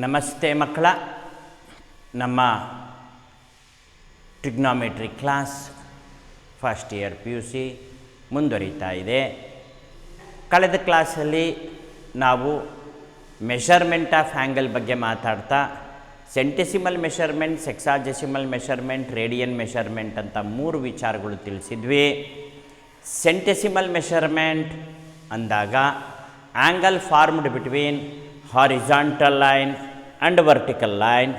ನಮಸ್ತೆ ಮಕ್ಕಳ. ನಮ್ಮ trigonometry class first year PUC ಮುಂದುವರಿತಾ ಇದೆ. ಕಳೆದ ಕ್ಲಾಸಲ್ಲಿ ನಾವು ಮೆಷರ್ಮೆಂಟ್ ಆಫ್ ಆ್ಯಂಗಲ್ ಬಗ್ಗೆ ಮಾತಾಡ್ತಾ ಸೆಂಟಿಸಿಮಲ್ ಮೆಷರ್ಮೆಂಟ್, ಸೆಕ್ಸಾಜೆಸಿಮಲ್ ಮೆಷರ್ಮೆಂಟ್, ರೇಡಿಯನ್ ಮೆಷರ್ಮೆಂಟ್ ಅಂತ 3 ವಿಚಾರಗಳು ತಿಳಿಸಿದ್ವಿ. ಸೆಂಟಿಸಿಮಲ್ ಮೆಷರ್ಮೆಂಟ್ ಅಂದಾಗ angle formed between horizontal line and vertical line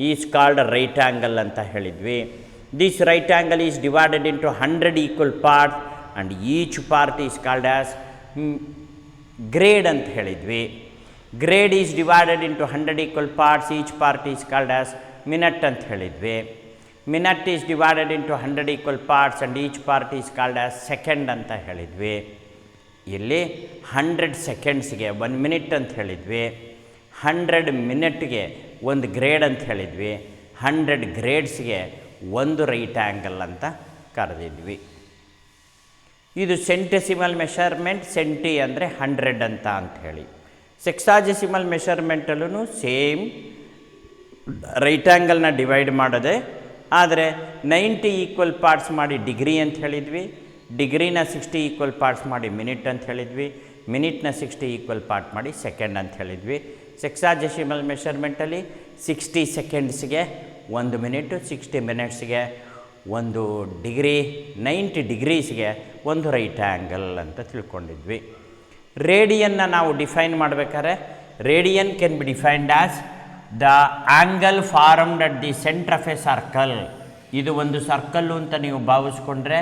is called right angle ಅಂತ ಹೇಳಿದ್ವಿ. This right angle is divided into 100 equal part and each part is called as grade ಅಂತ ಹೇಳಿದ್ವಿ. Grade is divided into 100 equal parts, each part is called as minute ಅಂತ ಹೇಳಿದ್ವಿ. Minute is divided into 100 equal parts and each part is called as second ಅಂತ ಹೇಳಿದ್ವಿ. ಇಲ್ಲಿ 100 ಸೆಕೆಂಡ್ಸ್ಗೆ 1 minute ಅಂತ ಹೇಳಿದ್ವಿ. 100 ಮಿನಿಟ್ಗೆ 1 grade ಅಂತ ಹೇಳಿದ್ವಿ. 100 ಗ್ರೇಡ್ಸ್ಗೆ 1 ರೈಟ್ ಆ್ಯಂಗಲ್ ಅಂತ ಕರೆದಿದ್ವಿ. ಇದು ಸೆಂಟಿಸಿಮಲ್ ಮೆಷರ್ಮೆಂಟ್. ಸೆಂಟಿ ಅಂದರೆ 100 ಅಂತ ಹೇಳಿ. ಸೆಕ್ಸಾಜೆಸಿಮಲ್ ಮೆಷರ್ಮೆಂಟಲ್ಲೂ ಸೇಮ್ ರೈಟ್ ಆ್ಯಂಗಲ್ನ ಡಿವೈಡ್ ಮಾಡೋದೆ, ಆದರೆ 90 ಈಕ್ವಲ್ ಪಾರ್ಟ್ಸ್ ಮಾಡಿ ಡಿಗ್ರಿ ಅಂತ ಹೇಳಿದ್ವಿ. ಡಿಗ್ರಿನ 60 ಈಕ್ವಲ್ ಪಾರ್ಟ್ಸ್ ಮಾಡಿ ಮಿನಿಟ್ ಅಂತ ಹೇಳಿದ್ವಿ. ಮಿನಿಟ್ನ 60 ಈಕ್ವಲ್ ಪಾರ್ಟ್ ಮಾಡಿ ಸೆಕೆಂಡ್ ಅಂತ ಹೇಳಿದ್ವಿ. ಸೆಕ್ಸಾಜೆಸಿಮಲ್ ಮೆಷರ್ಮೆಂಟಲ್ಲಿ 60 ಸೆಕೆಂಡ್ಸ್ಗೆ 1 ಮಿನಿಟು, 60 ಮಿನಿಟ್ಸ್ಗೆ 1 ಡಿಗ್ರಿ, 90 ಡಿಗ್ರೀಸ್ಗೆ 1 ರೈಟ್ ಆ್ಯಂಗಲ್ ಅಂತ ತಿಳ್ಕೊಂಡಿದ್ವಿ. ರೇಡಿಯನ್ನ ನಾವು ಡಿಫೈನ್ ಮಾಡಬೇಕಾದ್ರೆ radian can be defined as the angle formed at the centre of a circle. ಇದು ಒಂದು ಸರ್ಕಲ್ಲು ಅಂತ ನೀವು ಭಾವಿಸ್ಕೊಂಡ್ರೆ,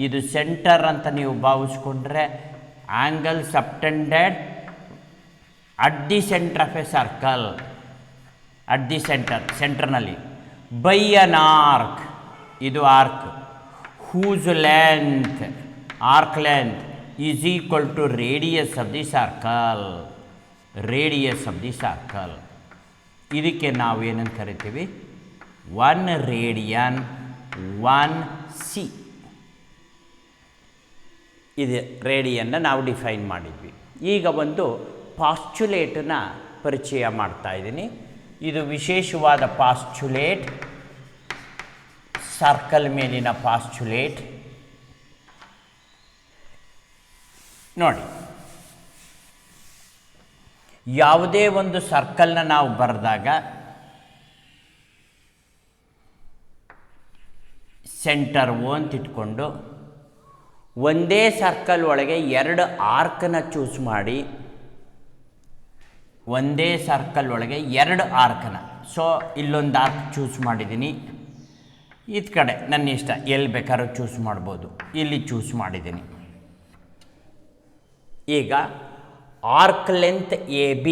ಇದು ಸೆಂಟರ್ ಅಂತ ನೀವು ಭಾವಿಸ್ಕೊಂಡ್ರೆ, angle subtended at the centre of a circle, at the ಸೆಂಟರ್ನಲ್ಲಿ ಬೈ ಅನ್ ಆರ್ಕ್. ಇದು arc whose length, arc length is equal to radius of the circle. Radius of the circle ಇದಕ್ಕೆ ನಾವು ಏನಂತ ಕರಿತೀವಿ? 1 ರೇಡಿಯನ್ 1 ಸಿ. ಇದು ರೇಡಿಯನ್ನ ನಾವು define ಮಾಡಿದ್ವಿ. ಈಗ ಒಂದು ಪಾಸ್ಚುಲೇಟನ್ನ ಪರಿಚಯ ಮಾಡ್ತಾ ಇದ್ದೀನಿ. ಇದು ವಿಶೇಷವಾದ ಪಾಸ್ಚುಲೇಟ್, ಸರ್ಕಲ್ ಮೇಲಿನ ಪಾಸ್ಚುಲೇಟ್. ನೋಡಿ, ಯಾವುದೇ ಒಂದು ಸರ್ಕಲ್ನ ನಾವು ಬರೆದಾಗ ಸೆಂಟರ್ O ಅಂತ ಇಟ್ಕೊಂಡು ಒಂದೇ ಸರ್ಕಲ್ ಒಳಗೆ 2 ಆರ್ಕನ್ನ ಚೂಸ್ ಮಾಡಿ, ಒಂದೇ ಸರ್ಕಲ್ ಒಳಗೆ 2 ಆರ್ಕನ್ನ, ಸೊ ಇಲ್ಲೊಂದು ಆರ್ಕ್ ಚೂಸ್ ಮಾಡಿದ್ದೀನಿ. ಇದು ಕಡೆ ನನ್ನ ಇಷ್ಟ, ಎಲ್ಲಿ ಬೇಕಾದ್ರೂ ಚೂಸ್ ಮಾಡ್ಬೋದು. ಇಲ್ಲಿ ಚೂಸ್ ಮಾಡಿದ್ದೀನಿ. ಈಗ ಆರ್ಕ್ ಲೆಂತ್ AB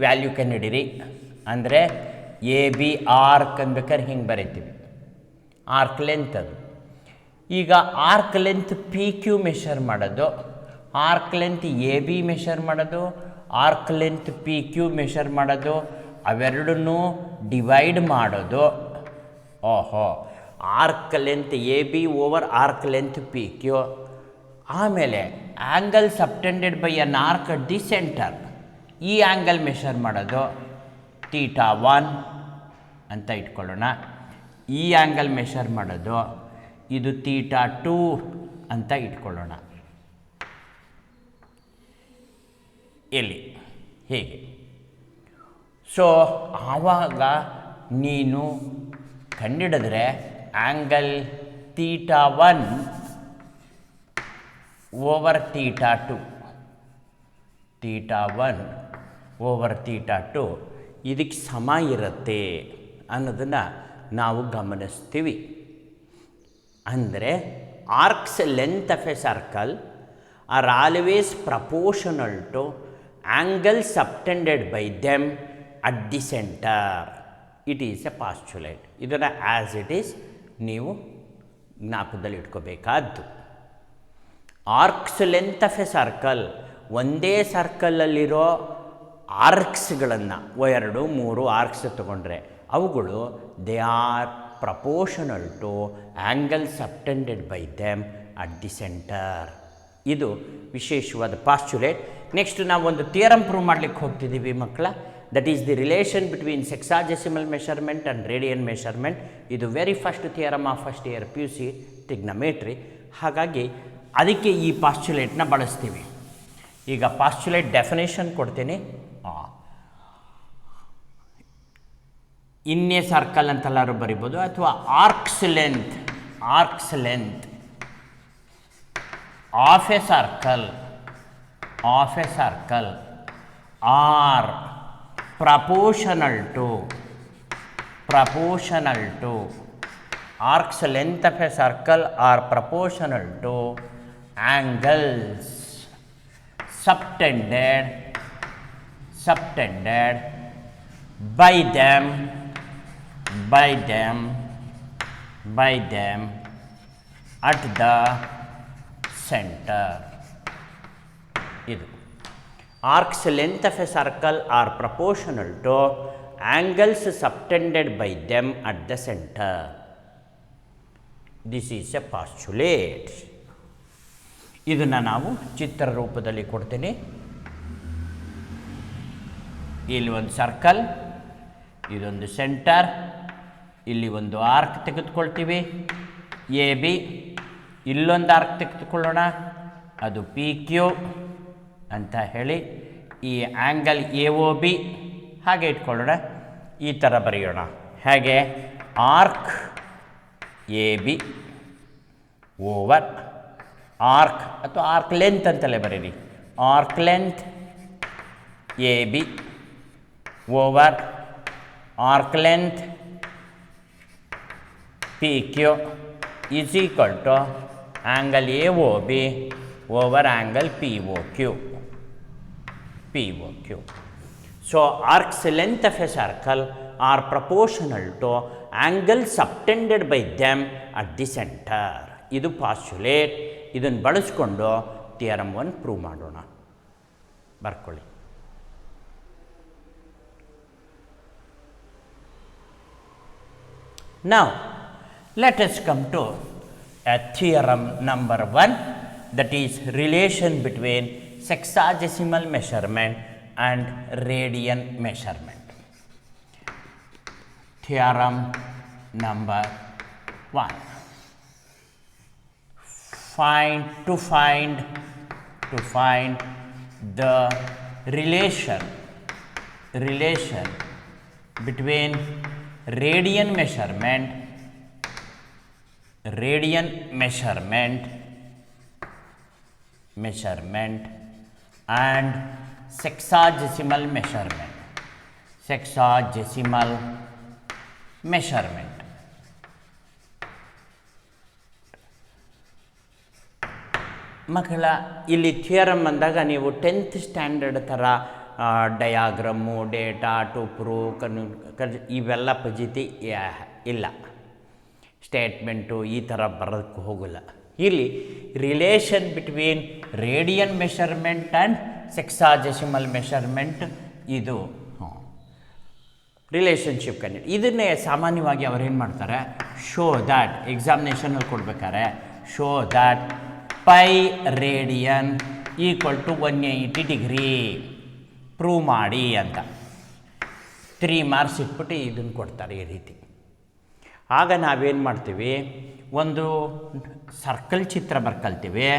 ವ್ಯಾಲ್ಯೂ ಕಂಡಿಡಿರಿ. ಅಂದರೆ AB ಆರ್ಕ್ ಅನ್ಬೇಕಾದ್ರೆ ಹಿಂಗೆ ಬರೀತೀವಿ, ಆರ್ಕ್ ಲೆಂತ್ ಅದು. ಈಗ ಆರ್ಕ್ ಲೆಂತ್ PQ ಮೆಷರ್ ಮಾಡೋದು, ಆರ್ಕ್ ಲೆಂತ್ AB ಮೆಷರ್ ಮಾಡೋದು, ಆರ್ಕ್ ಲೆಂತ್ PQ ಮೆಷರ್ ಮಾಡೋದು, ಅವೆರಡನ್ನೂ ಡಿವೈಡ್ ಮಾಡೋದು. ಓಹೋ, arc length AB over arc length PQ. ಆಮೇಲೆ angle subtended by an arc at the centre, ಈ ಆ್ಯಂಗಲ್ ಮೆಷರ್ ಮಾಡೋದು θ1 ಅಂತ ಇಟ್ಕೊಳ್ಳೋಣ. ಈ ಆ್ಯಂಗಲ್ ಮೆಷರ್ ಮಾಡೋದು ಇದು θ2 ಅಂತ ಇಟ್ಕೊಳ್ಳೋಣ. ಎಲ್ಲಿ ಹೇಗೆ? ಸೊ ಆವಾಗ ನೀನು ಕಂಡಿಡಿದ್ರೆ ಆ್ಯಂಗಲ್ θ1 ಓವರ್ θ2, θ1 ಓವರ್ θ2 ಇದಕ್ಕೆ ಸಮ ಇರುತ್ತೆ ಅನ್ನೋದನ್ನು ನಾವು ಗಮನಿಸ್ತೀವಿ. ಅಂದರೆ arcs length of a circle are always proportional to angle subtended by them at the centre. It is a postulate. ಇದನ್ನು ಆ್ಯಸ್ ಇಟ್ ಈಸ್ ನೀವು ಜ್ಞಾಪಕದಲ್ಲಿ ಇಟ್ಕೋಬೇಕಾದ್ದು. Arcs length of a circle, ಒಂದೇ ಸರ್ಕಲಲ್ಲಿರೋ ಆರ್ಕ್ಸ್ಗಳನ್ನು 2, 3 ಆರ್ಕ್ಸ್ ತೊಗೊಂಡ್ರೆ ಅವುಗಳು they are proportional to angle subtended by them at the centre. ಇದು ವಿಶೇಷವಾದ ಪಾಸ್ಚುಲೇಟ್. ನೆಕ್ಸ್ಟ್ ನಾವು ಒಂದು ಥಿಯರಮ್ ಪ್ರೂವ್ ಮಾಡಲಿಕ್ಕೆ ಹೋಗ್ತಿದ್ದೀವಿ ಮಕ್ಕಳ. That is the relation between sexagesimal measurement and radian measurement. ಇದು very first theorem of first year PUC trigonometry. ಹಾಗಾಗಿ ಅದಕ್ಕೆ ಈ ಪಾಸ್ಚುಲೇಟ್ನ ಬಳಸ್ತೀವಿ. ಈಗ ಪಾಸ್ಚುಲೇಟ್ ಡೆಫಿನೇಷನ್ ಕೊಡ್ತೀನಿ. ಇನ್ ಎ ಸರ್ಕಲ್ ಅಂತೆಲ್ಲರೂ ಬರಿಬೋದು, ಅಥವಾ arcs length of a circle are proportional to arcs length of a circle are proportional to angles subtended by them at the center. ಇದು arcs length of a circle are proportional to angles subtended by them at the center. This is a postulate. ಇದನ್ನು ನಾವು ಚಿತ್ರ ರೂಪದಲ್ಲಿ ಕೊಡ್ತೀನಿ. ಇಲ್ಲಿ ಒಂದು circle, ಇದೊಂದು centre, ಇಲ್ಲಿ ಒಂದು ಆರ್ಕ್ ತೆಗೆದುಕೊಳ್ತೀವಿ AB, ಇಲ್ಲೊಂದು ಆರ್ಕ್ ತೆಗೆದುಕೊಳ್ಳೋಣ, ಅದು PQ ಅಂತ ಹೇಳಿ, ಈ ಆ್ಯಂಗಲ್ AOB ಹಾಗೆ ಇಟ್ಕೊಳ್ಳೋಣ. ಈ ಥರ ಬರೆಯೋಣ. ಹೇಗೆ? ಆರ್ಕ್ AB ಓವರ್ ಆರ್ಕ್, ಅಥವಾ ಆರ್ಕ್ ಲೆಂತ್ ಅಂತಲೇ ಬರೀರಿ. Arc length AB over arc length PQ is equal to angle AOB over angle POQ. So arcs length of a circle are proportional to angles subtended by them at the center. ಇದು ಪಾಸ್ಚುಲೇಟ್. ಇದನ್ನು ಬಳಸ್ಕೊಂಡು theorem 1 prove ಮಾಡೋಣ. ಬರ್ಕೊಳ್ಳಿ. Now let us come to a theorem number 1, that is relation between sexagesimal measurement and radian measurement. Theorem number 1. To find the relation between radian measurement and sexagesimal measurement. ಮಕ್ಕಳ, ಇಲ್ಲಿ theorem ಅಂದಾಗ ನೀವು 10th standard ಥರ ಡಯಾಗ್ರಮ್ಮು, data to prove ಇವೆಲ್ಲ ಪಜಿತಿ ಇಲ್ಲ. Statement ಈ ಥರ ಬರೋದಕ್ಕೆ ಹೋಗಲ್ಲ. ಇಲ್ಲಿ relation between radian measurement and sexagesimal measurement, ಇದು ರಿಲೇಷನ್ಶಿಪ್ ಕಂಡು ಇದನ್ನೇ ಸಾಮಾನ್ಯವಾಗಿ ಅವ್ರೇನು ಮಾಡ್ತಾರೆ, ಶೋ ದ್ಯಾಟ್ ಎಕ್ಸಾಮಿನೇಷನಲ್ಲಿ ಕೊಡ್ಬೇಕಾರೆ show that pi radian equal to 180 degree prove ಮಾಡಿ ಅಂತ 3 ಮಾರ್ಕ್ಸ್ ಇಟ್ಬಿಟ್ಟು ಇದನ್ನು ಕೊಡ್ತಾರೆ ಈ ರೀತಿ. ಆಗ ನಾವೇನು ಮಾಡ್ತೀವಿ, ಒಂದು ಸರ್ಕಲ್ ಚಿತ್ರ ಬರ್ಕೊಳ್ತೀವಿ,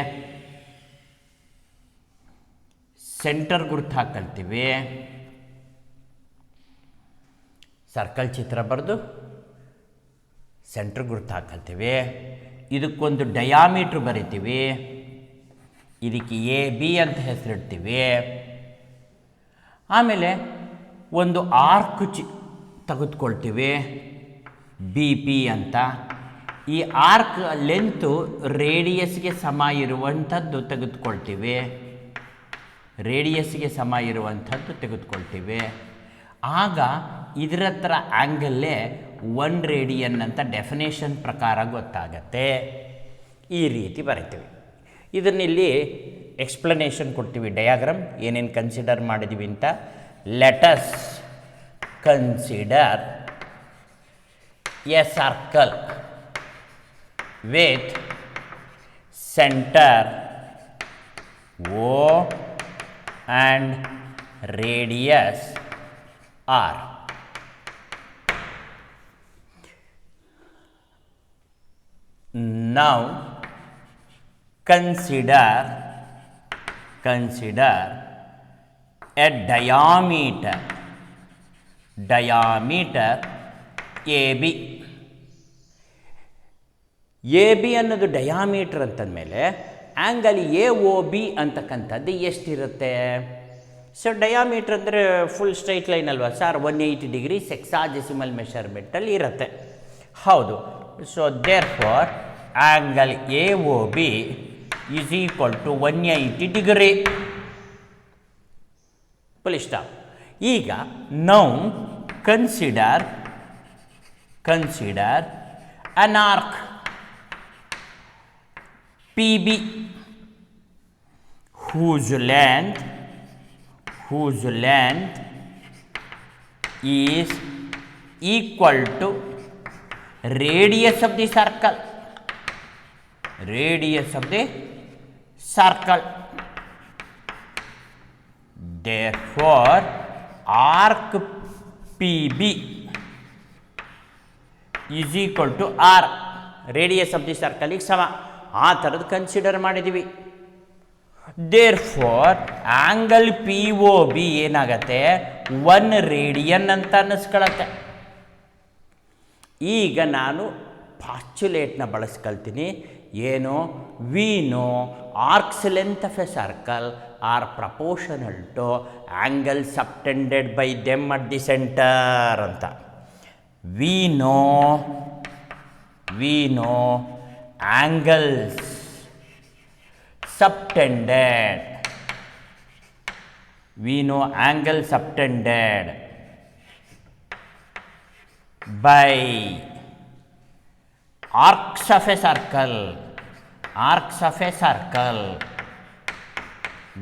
ಸೆಂಟರ್ ಗುರುತು ಹಾಕೊಳ್ತೀವಿ, ಸರ್ಕಲ್ ಚಿತ್ರ ಬರೆದು ಸೆಂಟ್ರ್ ಗುರುತು ಹಾಕೊಳ್ತೀವಿ, ಇದಕ್ಕೊಂದು ಡಯಾಮೀಟ್ರ್ ಬರಿತೀವಿ, ಇದಕ್ಕೆ AB ಅಂತ ಹೆಸರಿಡ್ತೀವಿ. ಆಮೇಲೆ ಒಂದು ಆರ್ಕ್ ತೆಗೆದುಕೊಳ್ತೀವಿ BP ಅಂತ. ಈ ಆರ್ಕ್ ಲೆಂತು ರೇಡಿಯಸ್ಗೆ ಸಮ ಇರುವಂಥದ್ದು ತೆಗೆದುಕೊಳ್ತೀವಿ. ಆಗ ಇದರ ಹತ್ರ ಆ್ಯಂಗಲ್ಲೇ 1 ರೇಡಿಯನ್ ಅಂತ ಡೆಫಿನೇಷನ್ ಪ್ರಕಾರ ಗೊತ್ತಾಗತ್ತೆ. ಈ ರೀತಿ ಬರಿತೀವಿ. ಇದನ್ನಿಲ್ಲಿ ಎಕ್ಸ್ಪ್ಲನೇಷನ್ ಕೊಡ್ತೀವಿ, ಡಯಾಗ್ರಾಮ್ ಏನೇನು ಕನ್ಸಿಡರ್ ಮಾಡಿದ್ದೀವಿ ಅಂತ. Let's consider a circle with centre O and radius R. Now consider a diameter AB. AB ಅನ್ನೋದು ಡಯಾಮೀಟರ್ ಅಂತಂದಮೇಲೆ ಆ್ಯಂಗಲ್ AOB ಅಂತಕ್ಕಂಥದ್ದು ಎಷ್ಟಿರುತ್ತೆ? ಸೊ ಡಯಾಮೀಟರ್ ಅಂದರೆ ಫುಲ್ ಸ್ಟ್ರೈಟ್ ಲೈನ್ ಅಲ್ವಾ ಸರ್, 180 ಡಿಗ್ರೀಸ್ ಹೆಕ್ಸಾಡೆಸಿಮಲ್ ಮೆಷರ್ಮೆಂಟಲ್ಲಿ ಇರುತ್ತೆ. ಹೌದು. So therefore angle AOB is equal to 180 degree. Full stop. ಈಗ now consider an arc PB whose length is equal to radius of the circle. Therefore arc PB is equal to R, radius of the ಸರ್ಕಲಿಗೆ ಸಮ. ಆ ಥರದ್ದು consider ಮಾಡಿದ್ದೀವಿ. Therefore angle POB ಏನಾಗತ್ತೆ? 1 radian ಅಂತ ಅನ್ನಿಸ್ಕೊಳತ್ತೆ. ಈಗ ನಾನು ಪಾಸ್ಚುಲೇಟ್ನ ಬಳಸ್ಕೊಳ್ತೀನಿ. ಏನು? We know arcs length of a circle are proportional to angle subtended by them at the centre ಅಂತ. We know angles subtended by arcs of a circle.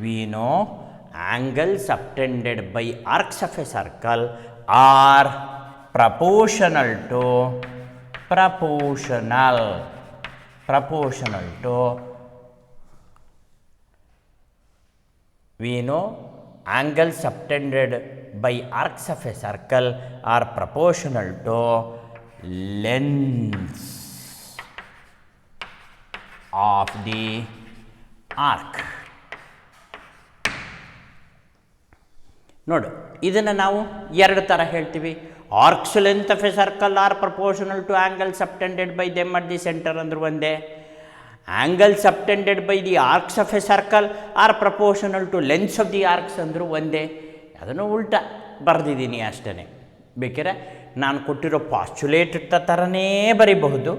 We know angles subtended by arcs of a circle are proportional to we know angles subtended by arcs of a circle are proportional to lengths of the arc. ನೋಡು, ಇದನ್ನು ನಾವು ಎರಡು ಥರ ಹೇಳ್ತೀವಿ. Arcs length of a circle are proportional to angle subtended by them at the centre ಅಂದ್ರು ಒಂದೇ. Angle subtended by the arcs of a circle are proportional to lengths of the arcs ಅಂದರು ಒಂದೇ. ಅದನ್ನು ಉಲ್ಟಾ ಬರೆದಿದ್ದೀನಿ ಅಷ್ಟೇ. ಬೇಕಾದ್ರೆ ನಾನು ಕೊಟ್ಟಿರೋ ಪಾಸ್ಚುಲೇಟ್ ಥರನೇ ಬರೀಬಹುದು.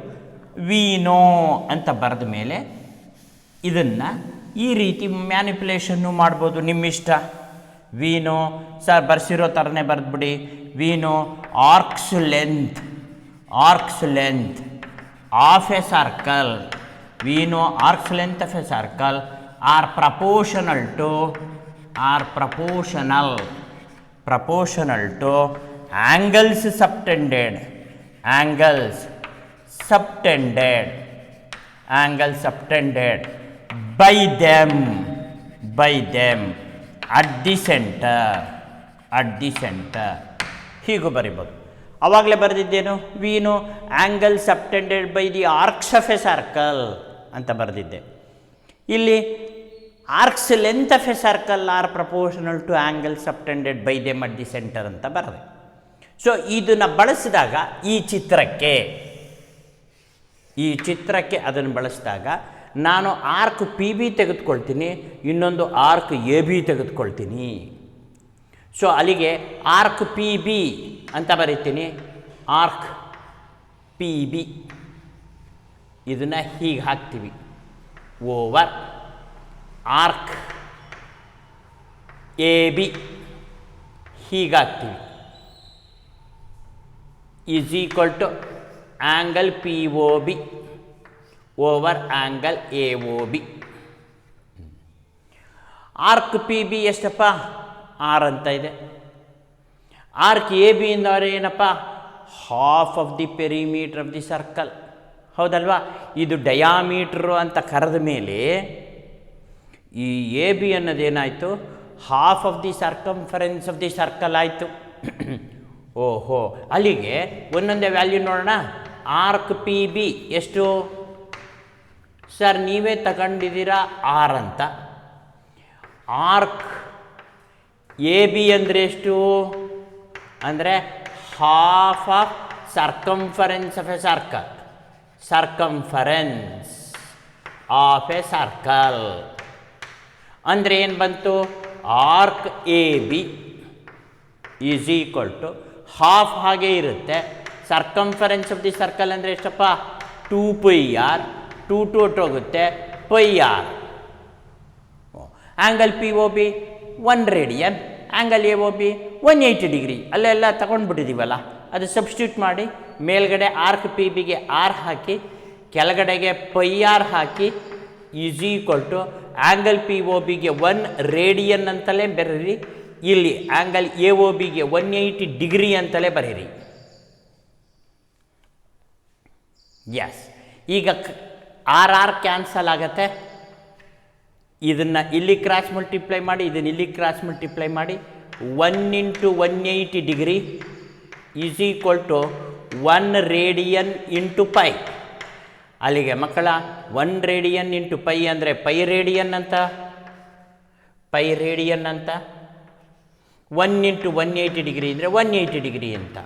ವಿ ನೋ ಅಂತ ಬರೆದ ಮೇಲೆ ಇದನ್ನು ಈ ರೀತಿ ಮ್ಯಾನಿಪ್ಯುಲೇಷನ್ನು ಮಾಡ್ಬೋದು, ನಿಮ್ಮಿಷ್ಟ. ವಿ ನೋ ಸರ್ ಬರ್ಸಿರೋ ಥರನೇ ಬರೆದ್ಬಿಡಿ. We know arcs length of a circle. We know arcs length of a circle are proportional to angles subtended by them at the center. ಹೀಗೂ ಬರಿಬೋದು. ಆವಾಗಲೇ ಬರೆದಿದ್ದೇನು? We know angle subtended by the arcs of a circle ಅಂತ ಬರೆದಿದ್ದೆ. ಇಲ್ಲಿ arcs length of a circle are proportional to angle subtended by them at the centre ಅಂತ ಬರೆದೆ. So ಇದನ್ನು ಬಳಸಿದಾಗ ಈ ಚಿತ್ರಕ್ಕೆ ಅದನ್ನು ಬಳಸಿದಾಗ ನಾನು ಆರ್ಕ್ PB ತೆಗೆದುಕೊಳ್ತೀನಿ, ಇನ್ನೊಂದು ಆರ್ಕ್ AB ತೆಗೆದುಕೊಳ್ತೀನಿ. ಸೊ ಅಲ್ಲಿಗೆ ಆರ್ಕ್ PB ಅಂತ ಬರೀತೀನಿ. ಆರ್ಕ್ PB ಇದನ್ನು ಹೀಗೆ ಹಾಕ್ತೀವಿ. ಓವರ್ ಆರ್ಕ್ AB ಹೀಗಾಗ್ತೀವಿ. Is equal to angle POB over angle AOB. Arc PB ಎಷ್ಟಪ್ಪ? ಆರ್ ಅಂತ ಇದೆ. ಆರ್ಕ್ AB ಇಂದವ್ರು ಏನಪ್ಪ? Half of the perimeter of the circle. ಹೌದಲ್ವಾ? ಇದು ಡಯಾಮೀಟ್ರು ಅಂತ ಕರೆದ ಮೇಲೆ ಈ AB ಅನ್ನೋದೇನಾಯಿತು? Half of the circumference of the circle ಆಯಿತು. ಓಹೋ, ಅಲ್ಲಿಗೆ ಒಂದೊಂದೇ ವ್ಯಾಲ್ಯೂ ನೋಡೋಣ. ಆರ್ಕ್ ಪಿ ಬಿ ಎಷ್ಟು ಸರ್? ನೀವೇ ತಗೊಂಡಿದ್ದೀರಾ ಆರ್ ಅಂತ. ಆರ್ಕ್ ಎ ಬಿ ಅಂದರೆ ಎಷ್ಟು ಅಂದರೆ half of circumference of a circle. Circumference of a circle ಅಂದರೆ ಏನು ಬಂತು? Arc A B is equal to half ಹಾಗೆ ಇರುತ್ತೆ. ಸರ್ಕಂಫರೆನ್ಸ್ ಆಫ್ ದಿ ಸರ್ಕಲ್ ಅಂದರೆ ಎಷ್ಟಪ್ಪ? 2πr. 2 ಹೊಟ್ಟೋಗುತ್ತೆ, πr. Angle P O B 1 radian, angle A O B 180 degree. ಅಲ್ಲೆಲ್ಲ ತಗೊಂಡ್ಬಿಟ್ಟಿದ್ದೀವಲ್ಲ, ಅದು ಸಬ್ಸ್ಟಿಟ್ಯೂಟ್ ಮಾಡಿ ಮೇಲ್ಗಡೆ ಆರ್ಕ್ ಪಿ ಬಿಗೆ ಆರ್ ಹಾಕಿ, ಕೆಳಗಡೆಗೆ πr ಹಾಕಿ, is equal to angle P O ಬಿಗೆ 1 ರೇಡಿಯನ್ ಅಂತಲೇ ಬರೀರಿ, ಇಲ್ಲಿ ಆ್ಯಂಗಲ್ ಎ ಒ ಬಿಗೆ 180 ಡಿಗ್ರಿ ಅಂತಲೇ ಬರೀರಿ. ಎಸ್, ಈಗ ಆರ್ ಕ್ಯಾನ್ಸಲ್ ಆಗತ್ತೆ. ಇದನ್ನು ಇಲ್ಲಿ ಕ್ರಾಸ್ ಮಲ್ಟಿಪ್ಲೈ ಮಾಡಿ, ಇದನ್ನು ಇಲ್ಲಿ ಕ್ರಾಸ್ ಮಲ್ಟಿಪ್ಲೈ ಮಾಡಿ. 1 × 180 degree is equal to 1 radian into pi. ಅಲ್ಲಿಗೆ ಮಕ್ಕಳ 1 ರೇಡಿಯನ್ ಇಂಟು ಪೈ ಅಂದರೆ ಪೈ ರೇಡಿಯನ್ ಅಂತ. 1 × 180 ಡಿಗ್ರಿ ಅಂದರೆ 180 ಡಿಗ್ರಿ ಅಂತ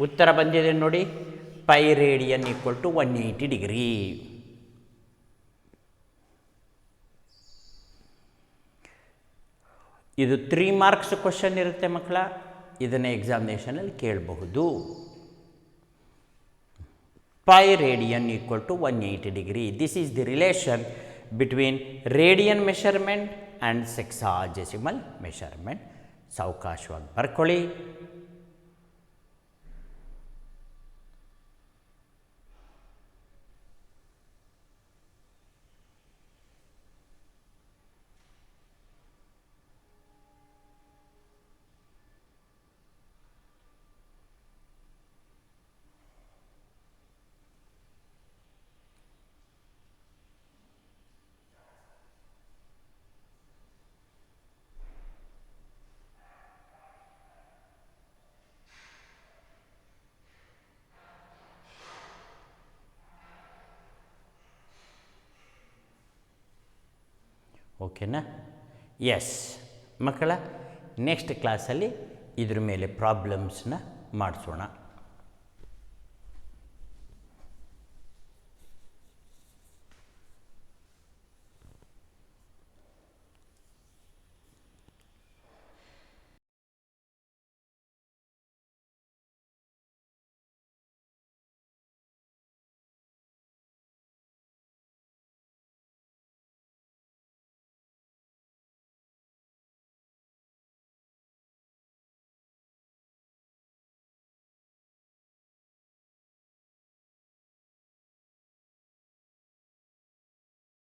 ಉತ್ತರ ಬಂದಿದೆ ನೋಡಿ. Pi radian equal to 180 degree. ಇದು 3 ಮಾರ್ಕ್ಸ್ ಕ್ವಶನ್ ಇರುತ್ತೆ ಮಕ್ಕಳ. ಇದನ್ನು ಎಕ್ಸಾಮಿನೇಷನಲ್ಲಿ ಕೇಳಬಹುದು. Pi radian equal to 180 degree. This is the relation between radian measurement and sexagesimal measurement. ಸಾವಕಾಶವಾಗಿ ಬರ್ಕೊಳ್ಳಿ. ಓಕೆನಾ? ಎಸ್ ಮಕ್ಕಳ, ನೆಕ್ಸ್ಟ್ ಕ್ಲಾಸಲ್ಲಿ ಇದ್ರ ಮೇಲೆ ಪ್ರಾಬ್ಲಮ್ಸ್ನ ಮಾಡಿಸೋಣ.